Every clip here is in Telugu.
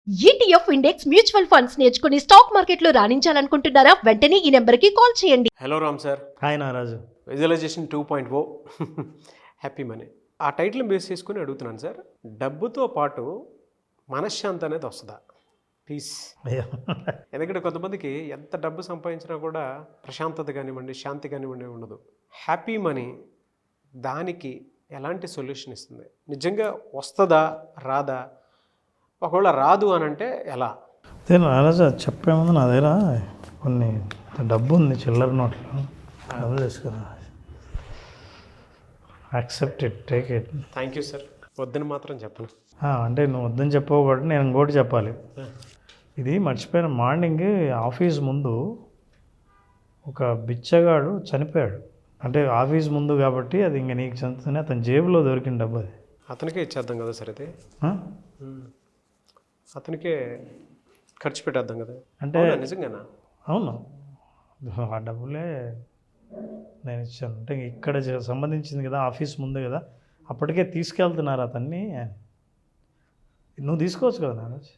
ETF ఇండెక్స్ మ్యూచువల్ ఫండ్స్ నేర్చుకుని స్టాక్ మార్కెట్లో రాణించాలనుకుంటున్నారా? వెంటనే ఈ నెంబర్కి కాల్ చేయండి. Hello Ram sir. హాయ్ నారాజు. Visualization 2.0 happy money. ఆ టైటిల్ని బేస్ చేసుకుని అడుగుతున్నాను సార్. డబ్బుతో పాటు మనశ్శాంతి అనేది వస్తుందా? పీస్. ఎందుకంటే కొంతమందికి ఎంత డబ్బు సంపాదించినా కూడా ప్రశాంతత కానివ్వండి, శాంతి కానివ్వండి ఉండదు. హ్యాపీ మనీ దానికి ఎలాంటి సొల్యూషన్ ఇస్తుంది? నిజంగా వస్తుందా రాదా? ఒకవేళ రాదు అని అంటే ఎలా? అదే నారాజు చెప్పేముంది, నా దగ్గర కొన్ని డబ్బు ఉంది చిల్లర నోట్లో, డబ్బులు తీసుకురా. Accept it, take it. Thank you sir. వద్దని మాత్రం చెప్పను. అంటే నువ్వు వద్దని చెప్పవు కాబట్టి నేను ఇంకోటి చెప్పాలి. ఇది మర్చిపోయిన. మార్నింగ్ ఆఫీస్ ముందు ఒక బిచ్చగాడు చనిపోయాడు. అంటే ఆఫీస్ ముందు కాబట్టి అది ఇంక నీకు చెందుతుంది. అతని జేబులో దొరికిన డబ్బు అది. అతనికే ఇచ్చేద్దాం కదా సార్. అయితే అతనికే ఖర్చు పెట్టేద్దాం కదా. అంటే నిజంగానా? అవును, ఆ డబ్బులే నేను ఇచ్చాను. అంటే ఇక్కడ సంబంధించింది కదా, ఆఫీస్ ముందు కదా, అప్పటికే తీసుకెళ్తున్నారు అతన్ని. నువ్వు తీసుకోవచ్చు కదా నారాజ్.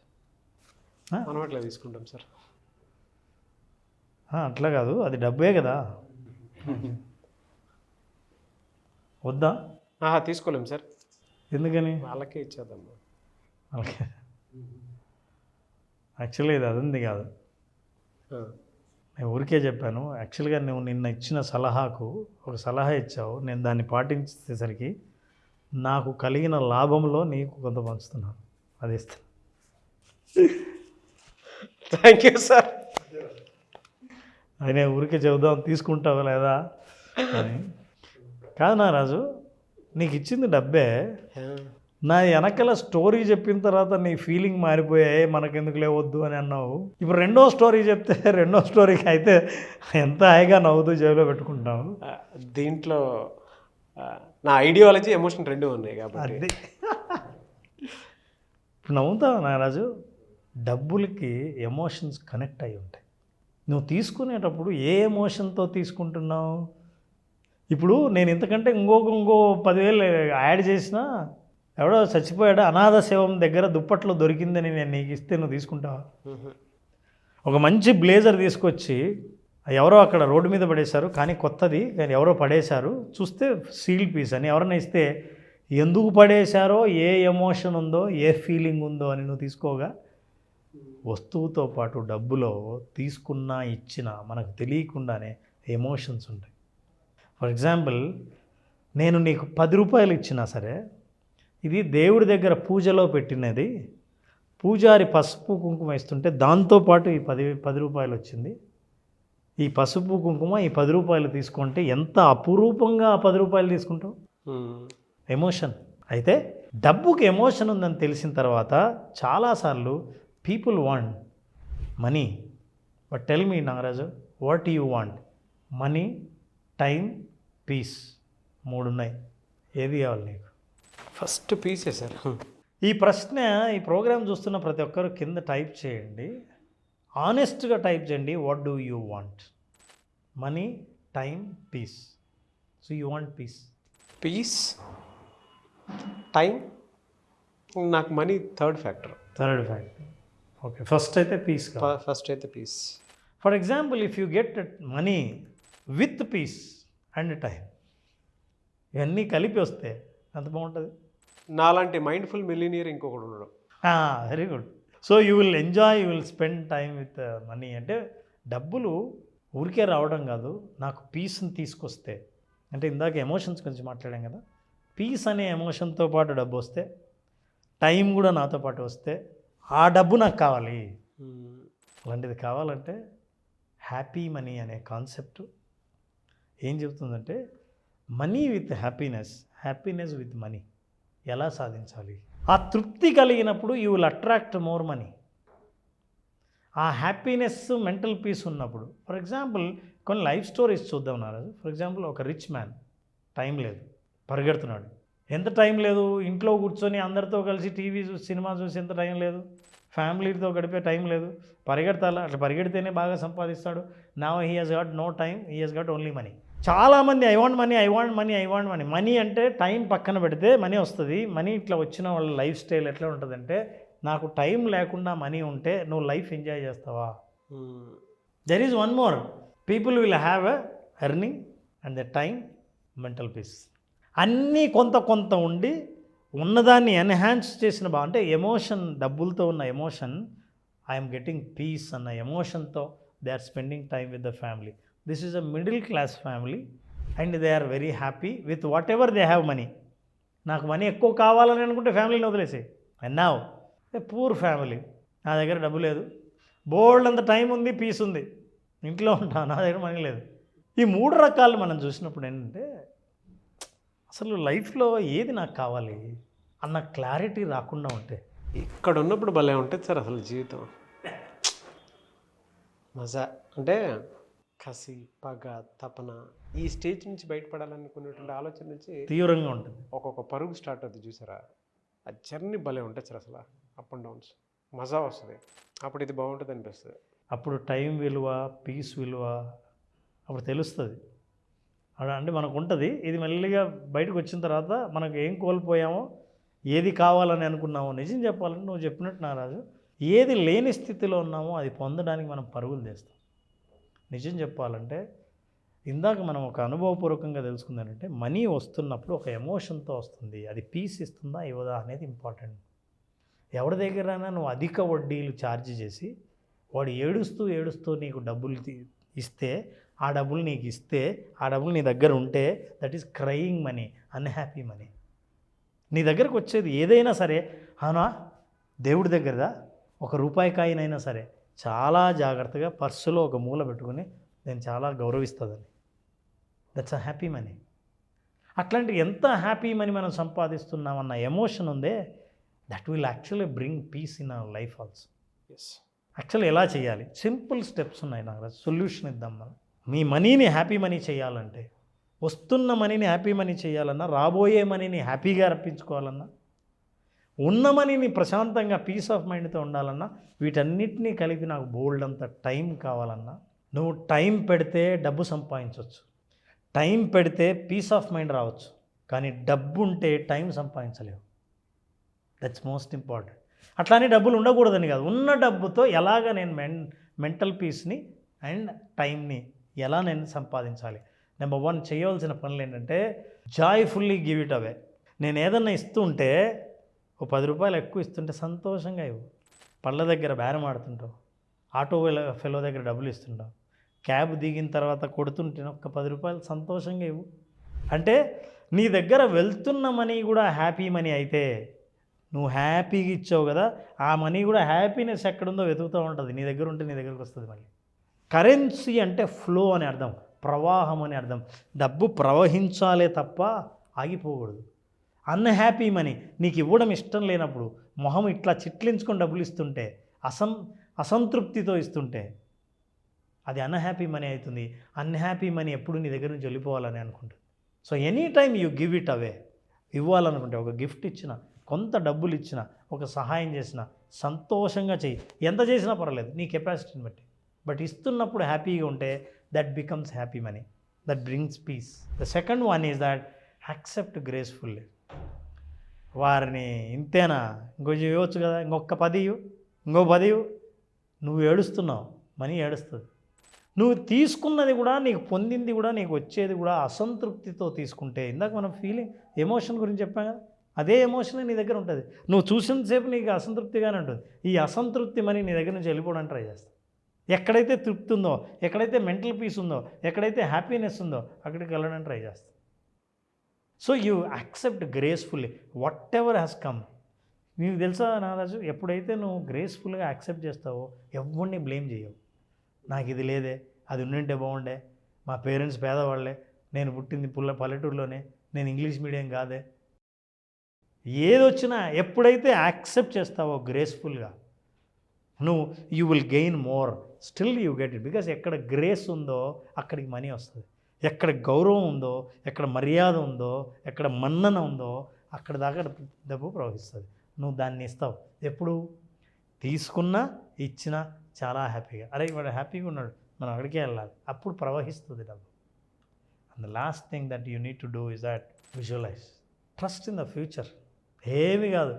మనం అట్లా తీసుకుంటాం సార్. అట్లా కాదు, అది డబ్బే కదా. వద్దా? తీసుకోలేము సార్. ఎందుకని? వాళ్ళకే ఇచ్చేద్దాం. వాళ్ళకే యాక్చువల్గా ఇది అదంది కాదు, నేను ఊరికే చెప్పాను. యాక్చువల్గా నువ్వు నిన్న ఇచ్చిన సలహాకు ఒక సలహా ఇచ్చావు, నేను దాన్ని పాటించేసరికి నాకు కలిగిన లాభంలో నీకు కొంత పంచుతున్నాను, అది ఇస్తాను. Thank you sir. అది నేను ఊరికే చెబుదాం, తీసుకుంటావా లేదా అని కాదు నా రాజు. నీకు ఇచ్చింది డబ్బే, నా వెనకల స్టోరీ చెప్పిన తర్వాత నీ ఫీలింగ్ మారిపోయాయి. మనకెందుకు లేవద్దు అని అన్నావు. ఇప్పుడు రెండో స్టోరీ చెప్తే రెండో స్టోరీకి అయితే ఎంత హాయిగా నవ్వుతూ జేబులో పెట్టుకుంటావు. దీంట్లో నా ఐడియాలజీ, ఎమోషన్ రెండు ఉన్నాయి కాబట్టి అది ఇప్పుడు నవ్వుతావు నారాజు. డబ్బులకి ఎమోషన్స్ కనెక్ట్ అయి ఉంటాయి. నువ్వు తీసుకునేటప్పుడు ఏ ఎమోషన్తో తీసుకుంటున్నావు? ఇప్పుడు నేను ఇంతకంటే ఇంకో 10,000 యాడ్ చేసినా, ఎవడో చచ్చిపోయాడు అనాథ శవం దగ్గర దుప్పట్లో దొరికిందని నేను నీకు ఇస్తే నువ్వు తీసుకుంటావా? ఒక మంచి బ్లేజర్ తీసుకొచ్చి ఎవరో అక్కడ రోడ్డు మీద పడేశారు, కానీ కొత్తది, కానీ ఎవరో పడేశారు, చూస్తే సీల్ పీస్ అని ఎవరైనా ఇస్తే ఎందుకు పడేశారో, ఏ ఎమోషన్ ఉందో, ఏ ఫీలింగ్ ఉందో అని నువ్వు తీసుకోగా. వస్తువుతో పాటు డబ్బులో తీసుకున్నా ఇచ్చినా మనకు తెలియకుండానే ఎమోషన్స్ ఉంటాయి. ఫర్ ఎగ్జాంపుల్, నేను నీకు 10 రూపాయలు ఇచ్చినా సరే, ఇది దేవుడి దగ్గర పూజలో పెట్టినది, పూజారి పసుపు కుంకుమ ఇస్తుంటే దాంతోపాటు ఈ 10 రూపాయలు వచ్చింది. ఈ పసుపు కుంకుమ ఈ 10 రూపాయలు తీసుకుంటే ఎంత అపురూపంగా ఆ 10 రూపాయలు తీసుకుంటావు. ఎమోషన్. అయితే డబ్బుకి ఎమోషన్ ఉందని తెలిసిన తర్వాత చాలాసార్లు people want money. But tell me Nagaraju, what you want? Money, time, peace, 3 ఉన్నాయి. ఏది కావాలి నీకు? ఫస్ట్ పీసే సార్. ఈ ప్రశ్న ఈ ప్రోగ్రామ్ చూస్తున్న ప్రతి ఒక్కరు కింద టైప్ చేయండి, ఆనెస్ట్గా టైప్ చేయండి. What do you want? Money, time, peace. So you want peace. Peace, time, నాకు money third factor. Okay, first అయితే పీస్. ఫస్ట్ అయితే peace. For example, if you get money with peace and time, ఇవన్నీ కలిపి వస్తే ఎంత బాగుంటుంది. నాలాంటి మైండ్ఫుల్ మిలీనియర్ ఇంకొకటి ఉండడం. Very good. So you will enjoy, you will spend time with money. అంటే డబ్బులు ఊరికే రావడం కాదు, నాకు పీస్ని తీసుకొస్తే. అంటే ఇందాక ఎమోషన్స్ గురించి మాట్లాడాం కదా, పీస్ అనే ఎమోషన్తో పాటు డబ్బు వస్తే, టైం కూడా నాతో పాటు వస్తే, ఆ డబ్బు నాకు కావాలి. అలాంటిది కావాలంటే హ్యాపీ మనీ అనే కాన్సెప్ట్ ఏం చెబుతుందంటే, money with happiness, happiness with money ఎలా సాధించాలి? ఆ తృప్తి కలిగినప్పుడు you will attract more money. ఆ హ్యాపీనెస్, మెంటల్ పీస్ ఉన్నప్పుడు. ఫర్ ఎగ్జాంపుల్, కొన్ని లైఫ్ స్టోరీస్ చూద్దాం నారాజు. ఫర్ ఎగ్జాంపుల్, ఒక రిచ్ మ్యాన్, టైం లేదు, పరిగెడుతున్నాడు. ఎంత టైం లేదు? ఇంట్లో కూర్చొని అందరితో కలిసి టీవీ చూసి, సినిమా చూసి ఎంత టైం లేదు? ఫ్యామిలీతో గడిపే టైం లేదు, పరిగెడతాలా? అట్లా పరిగెడితేనే బాగా సంపాదిస్తాడు. Now he has got no time, he has got only money. చాలామంది ఐ వాంట్ మనీ అంటే టైం పక్కన పెడితే మనీ వస్తుంది. మనీ ఇట్లా వచ్చిన వాళ్ళ లైఫ్ స్టైల్ ఎట్లా ఉంటుందంటే, నాకు టైం లేకుండా మనీ ఉంటే నువ్వు లైఫ్ ఎంజాయ్ చేస్తావా? There is one more, people will have a earning and the time, mental peace. అన్నీ కొంత కొంత ఉండి ఉన్నదాన్ని ఎన్హాన్స్ చేసిన అంటే ఎమోషన్, డబ్బులతో ఉన్న ఎమోషన్, ఐఎమ్ గెటింగ్ పీస్ అన్న ఎమోషన్తో they are spending time with the family. This is a middle class family and they are very happy with whatever they have money. నాకు మనీ ఎక్కువ కావాలని అనుకుంటే ఫ్యామిలీని వదిలేసి. And now a poor family, నా దగ్గర డబ్బు లేదు, బోల్డ్ అంత టైం ఉంది, పీస్ ఉంది, ఇంట్లో ఉంటాను, నా దగ్గర మనీ లేదు. ఈ 3 రకాలు మనం చూసినప్పుడు ఏంటంటే అసలు లైఫ్లో ఏది నాకు కావాలి అన్న క్లారిటీ రాకుండా ఉంటే ఇక్కడ ఉన్నప్పుడు భలే ఉంటుంది సార్ అసలు జీవితం. మజా అంటే కసి, పగ, తపన, ఈ స్టేజ్ నుంచి బయటపడాలనుకునేటువంటి ఆలోచన నుంచి తీవ్రంగా ఉంటుంది. ఒక్కొక్క పరుగు స్టార్ట్ అవుతుంది చూసారా, ఆ జర్నీ భలే ఉంటుంది సార్ అసలు. అప్ అండ్ డౌన్స్ మజా వస్తుంది. అప్పుడు ఇది బాగుంటుంది అనిపిస్తుంది. అప్పుడు టైం విలువ, పీస్ విలువ అప్పుడు తెలుస్తుంది. అంటే మనకు ఉంటుంది. ఇది మెల్లిగా బయటకు వచ్చిన తర్వాత మనకు ఏం కోల్పోయామో, ఏది కావాలని అనుకున్నామో, నిజం చెప్పాలంటే నువ్వు చెప్పినట్టు నారాజు, ఏది లేని స్థితిలో ఉన్నామో అది పొందడానికి మనం పరుగులు చేస్తాం. నిజం చెప్పాలంటే ఇందాక మనం ఒక అనుభవపూర్వకంగా తెలుసుకుందానంటే మనీ వస్తున్నప్పుడు ఒక ఎమోషన్తో వస్తుంది. అది పీస్ ఇస్తుందా ఇవ్వదా అనేది ఇంపార్టెంట్. ఎవరి దగ్గరైనా నువ్వు అధిక వడ్డీలు ఛార్జ్ చేసి వాడు ఏడుస్తూ ఏడుస్తూ నీకు డబ్బులు ఇస్తే, ఆ డబ్బులు నీకు ఇస్తే, ఆ డబ్బులు నీ దగ్గర ఉంటే that is crying money, unhappy money. నీ దగ్గరకు వచ్చేది ఏదైనా సరే, అవునా దేవుడి దగ్గరదా, ఒక రూపాయి కాయినైనా సరే చాలా జాగ్రత్తగా పర్సులో ఒక మూల పెట్టుకుని నేను చాలా గౌరవిస్తుందని, దట్స్ అ హ్యాపీ మనీ. అట్లాంటి ఎంత హ్యాపీ మనీ మనం సంపాదిస్తున్నామన్న ఎమోషన్ ఉందే, that will actually bring peace in our life also. Yes, actually ఎలా చేయాలి? సింపుల్ స్టెప్స్ ఉన్నాయి. నాకు సొల్యూషన్ ఇద్దాం మనం. మీ మనీని హ్యాపీ మనీ చేయాలంటే, వస్తున్న మనీని హ్యాపీ మనీ చేయాలన్నా, రాబోయే మనీని హ్యాపీగా రప్పించుకోవాలన్నా, ఉన్న మనీని ప్రశాంతంగా పీస్ ఆఫ్ మైండ్తో ఉండాలన్నా, వీటన్నిటినీ కలిపి నాకు బోల్డ్ అంత టైం కావాలన్నా, నువ్వు టైం పెడితే డబ్బు సంపాదించవచ్చు, టైం పెడితే పీస్ ఆఫ్ మైండ్ రావచ్చు, కానీ డబ్బు ఉంటే టైం సంపాదించలేవు. That's most important. అట్లానే డబ్బులు ఉండకూడదని కాదు, ఉన్న డబ్బుతో ఎలాగ నేను మెంటల్ పీస్ని అండ్ టైంని ఎలా నేను సంపాదించాలి. నెంబర్ 1 చేయవలసిన పనులు ఏంటంటే జాయ్ఫుల్లీ గివ్ ఇట్ అవే. నేను ఏదన్నా ఇస్తూ ఉంటే, ఓ 10 రూపాయలు ఎక్కువ ఇస్తుంటే సంతోషంగా ఇవ్వు. పళ్ళ దగ్గర బేరం ఆడుతుంటావు, ఆటో ఫెలో దగ్గర డబ్బులు ఇస్తుంటావు, క్యాబ్ దిగిన తర్వాత కొడుతుంటే ఒక్క 10 రూపాయలు సంతోషంగా ఇవ్వు. అంటే నీ దగ్గర వెళ్తున్న మనీ కూడా హ్యాపీ మనీ అయితే, నువ్వు హ్యాపీగా ఇచ్చావు కదా, ఆ మనీ కూడా హ్యాపీనెస్ ఎక్కడుందో వెతుకుతూ ఉంటుంది. నీ దగ్గర ఉంటే నీ దగ్గరకు వస్తుంది మళ్ళీ. కరెన్సీ అంటే ఫ్లో అని అర్థం, ప్రవాహం అని అర్థం. డబ్బు ప్రవహించాలే తప్ప ఆగిపోకూడదు. అన్హ్యాపీ మనీ నీకు ఇవ్వడం ఇష్టం లేనప్పుడు, మొహం ఇట్లా చిట్లించుకొని డబ్బులు ఇస్తుంటే, అసంతృప్తితో ఇస్తుంటే అది అన్హ్యాపీ మనీ అవుతుంది. అన్హ్యాపీ మనీ ఎప్పుడు నీ దగ్గర నుంచి వెళ్ళిపోవాలని అనుకుంటుంది. So any time you give it away. ఇవ్వాలనుకుంటే ఒక గిఫ్ట్ ఇచ్చిన, కొంత డబ్బులు ఇచ్చిన, ఒక సహాయం చేసిన సంతోషంగా చెయ్యి. ఎంత చేసినా పర్వాలేదు నీ కెపాసిటీని బట్టి. బట్ ఇస్తున్నప్పుడు హ్యాపీగా ఉంటే that becomes happy money, that brings peace. The second one is that accept gracefully. వారిని ఇంతేనా, ఇంకొంచెం ఇవ్వచ్చు కదా, ఇంకొక 10 ఇవ్వు, ఇంకో 10 ఇవ్వు. నువ్వు ఏడుస్తున్నావు, మనీ ఏడుస్తుంది. నువ్వు తీసుకున్నది కూడా, నీకు పొందింది కూడా, నీకు వచ్చేది కూడా అసంతృప్తితో తీసుకుంటే, ఇందాక మనం ఫీలింగ్ ఎమోషన్ గురించి చెప్పాం కదా, అదే ఎమోషన్ నీ దగ్గర ఉంటుంది. నువ్వు చూసినంతసేపు నీకు అసంతృప్తిగానే ఉంటుంది. ఈ అసంతృప్తి మనీ నీ దగ్గర నుంచి వెళ్ళిపోవడానికి ట్రై చేస్తావు. ఎక్కడైతే తృప్తి ఉందో, ఎక్కడైతే మెంటల్ పీస్ ఉందో, ఎక్కడైతే హ్యాపీనెస్ ఉందో అక్కడికి వెళ్ళడానికి ట్రై చేస్తావు. So you accept gracefully what ever has come. నీకు తెలుసా నారాజు, ఎప్పుడైతే నువ్వు గ్రేస్ఫుల్గా యాక్సెప్ట్ చేస్తావో ఎవరిని బ్లేమ్ చేయవు. నాకు ఇది లేదే, అది ఉండింటే బాగుండే, మా పేరెంట్స్ పేదవాళ్ళే, నేను పుట్టింది పల్లెటూరులోనే, నేను ఇంగ్లీష్ మీడియం కాదే, ఏదొచ్చినా ఎప్పుడైతే యాక్సెప్ట్ చేస్తావో గ్రేస్ఫుల్గా, నువ్వు you will gain more. Still you get it. Because ఎక్కడ గ్రేస్ ఉందో అక్కడికి మనీ వస్తుంది. ఎక్కడ గౌరవం ఉందో, ఎక్కడ మర్యాద ఉందో, ఎక్కడ మన్నన ఉందో అక్కడ దాకా డబ్బు ప్రవహిస్తుంది. నువ్వు దాన్ని ఇస్తావు. ఎప్పుడు తీసుకున్నా ఇచ్చినా చాలా హ్యాపీగా, అరే వాడు హ్యాపీగా ఉన్నాడు, మనం అక్కడికే వెళ్ళాలి, అప్పుడు ప్రవహిస్తుంది డబ్బు. And the last thing that you need to do is that visualize, trust in the future. ఏమీ కాదు,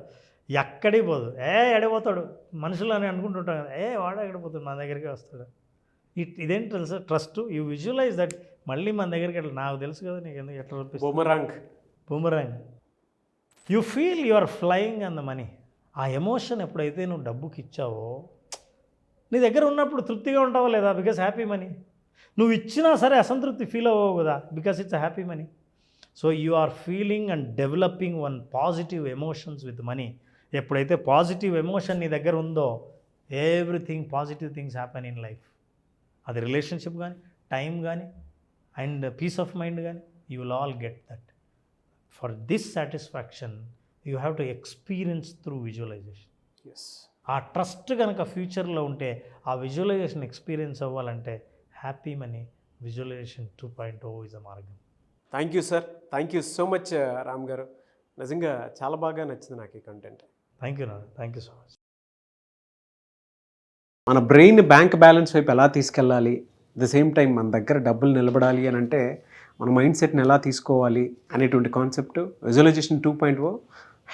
ఎక్కడికి పోదు. ఎడపోతాడు మనుషులు అని అనుకుంటుంటాం కదా, వాడు ఎక్కడిపోతాడు మన దగ్గరికి వస్తాడు. ఇదేంటి తెలుసా ట్రస్ట్. యూ విజువలైజ్ దట్ మళ్ళీ మన దగ్గరికి వెళ్ళి నాకు తెలుసు కదా నీకు ఎందుకు ఎట్లా చూపిస్తుంది boomerang. You feel you are flying on the money. ఆ ఎమోషన్ ఎప్పుడైతే నువ్వు డబ్బుకి ఇచ్చావో నీ దగ్గర ఉన్నప్పుడు తృప్తిగా ఉంటావా లేదా? Because happy money. నువ్వు ఇచ్చినా సరే అసంతృప్తి ఫీల్ అవ్వవు కదా, because it's happy money. So you are feeling and developing one positive emotions with money. ఎప్పుడైతే పాజిటివ్ ఎమోషన్ నీ దగ్గర ఉందో everything positive things happen in life. అది రిలేషన్షిప్ కానీ, టైం కానీ, అండ్ పీస్ ఆఫ్ మైండ్ కానీ, you will all get that. For this satisfaction you have to experience through visualization. ఆ ట్రస్ట్ కనుక ఫ్యూచర్లో ఉంటే ఆ విజువలైజేషన్ ఎక్స్పీరియన్స్ అవ్వాలంటే happy money visualization 2.0 is a మార్గం. Thank you sir, thank you so much Ram garu. నిజంగా చాలా బాగా నచ్చింది నాకు ఈ కంటెంట్. థ్యాంక్ యూ నాన్న, థ్యాంక్ యూ సో మచ్. మన బ్రెయిన్ బ్యాంక్ బ్యాలెన్స్ వైపు ఎలా తీసుకెళ్ళాలి, ద సేమ్ టైం మన దగ్గర డబ్బులు నిలబడాలి అని అంటే మన మైండ్ సెట్ని ఎలా తీసుకోవాలి అనేటువంటి concept visualization 2.0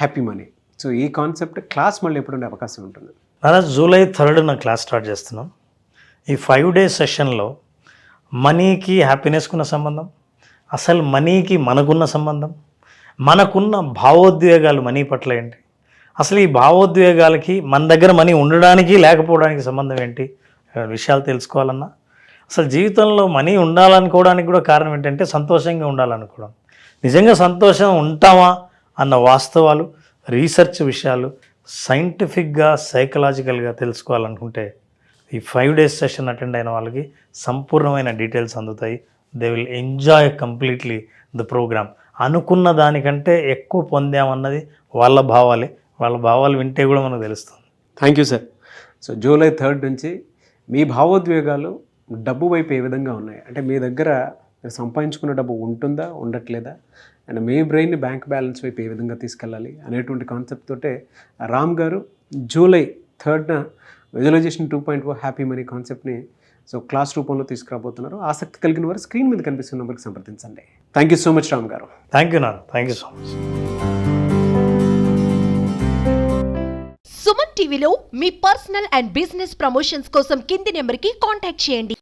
happy money. So ఈ కాన్సెప్ట్ క్లాస్ మళ్ళీ ఎప్పుడు ఉండే అవకాశం ఉంటుంది? July 3rd క్లాస్ స్టార్ట్ చేస్తున్నాం. ఈ 5 days సెషన్లో మనీకి హ్యాపీనెస్కున్న సంబంధం, అసలు మనీకి మనకున్న సంబంధం, మనకున్న భావోద్వేగాలు మనీ పట్ల ఏంటి, అసలు ఈ భావోద్వేగాలకి మన దగ్గర మనీ ఉండడానికి లేకపోవడానికి సంబంధం ఏంటి విషయాలు తెలుసుకోవాలన్నా, అసలు జీవితంలో మనీ ఉండాలనుకోవడానికి కూడా కారణం ఏంటంటే సంతోషంగా ఉండాలనుకోవడం. నిజంగా సంతోషం ఉంటామా అన్న వాస్తవాలు, రీసెర్చ్ విషయాలు సైంటిఫిక్గా సైకలాజికల్గా తెలుసుకోవాలనుకుంటే ఈ 5 days సెషన్ అటెండ్ అయిన వాళ్ళకి సంపూర్ణమైన డీటెయిల్స్ అందుతాయి. They will enjoy completely the program. అనుకున్న దానికంటే ఎక్కువ పొందామన్నది వాళ్ళ భావాలే. వాళ్ళ భావాలు వింటే కూడా మనకు తెలుస్తుంది. Thank you sir. So July 3rd నుంచి మీ భావోద్వేగాలు డబ్బు వైపు ఏ విధంగా ఉన్నాయి, అంటే మీ దగ్గర మీరు సంపాదించుకున్న డబ్బు ఉంటుందా ఉండట్లేదా, అండ్ మీ బ్రెయిన్ బ్యాంక్ బ్యాలెన్స్ వైపు ఏ విధంగా తీసుకెళ్ళాలి అనేటువంటి కాన్సెప్ట్ తోటే రామ్ గారు July 3rd visualization 2.0 happy money కాన్సెప్ట్ని సో క్లాస్ రూపంలో తీసుకురాబోతున్నారు. ఆసక్తి కలిగిన వారు స్క్రీన్ మీద కనిపిస్తున్న నెంబర్కి సంప్రదించండి. Thank you so much Ram గారు. థ్యాంక్ యూ నాన్న, thank you so much. Suman టీవీలో మీ పర్సనల్ అండ్ బిజినెస్ ప్రమోషన్స్ కోసం కింది నెంబర్కి కాంటాక్ట్ చేయండి.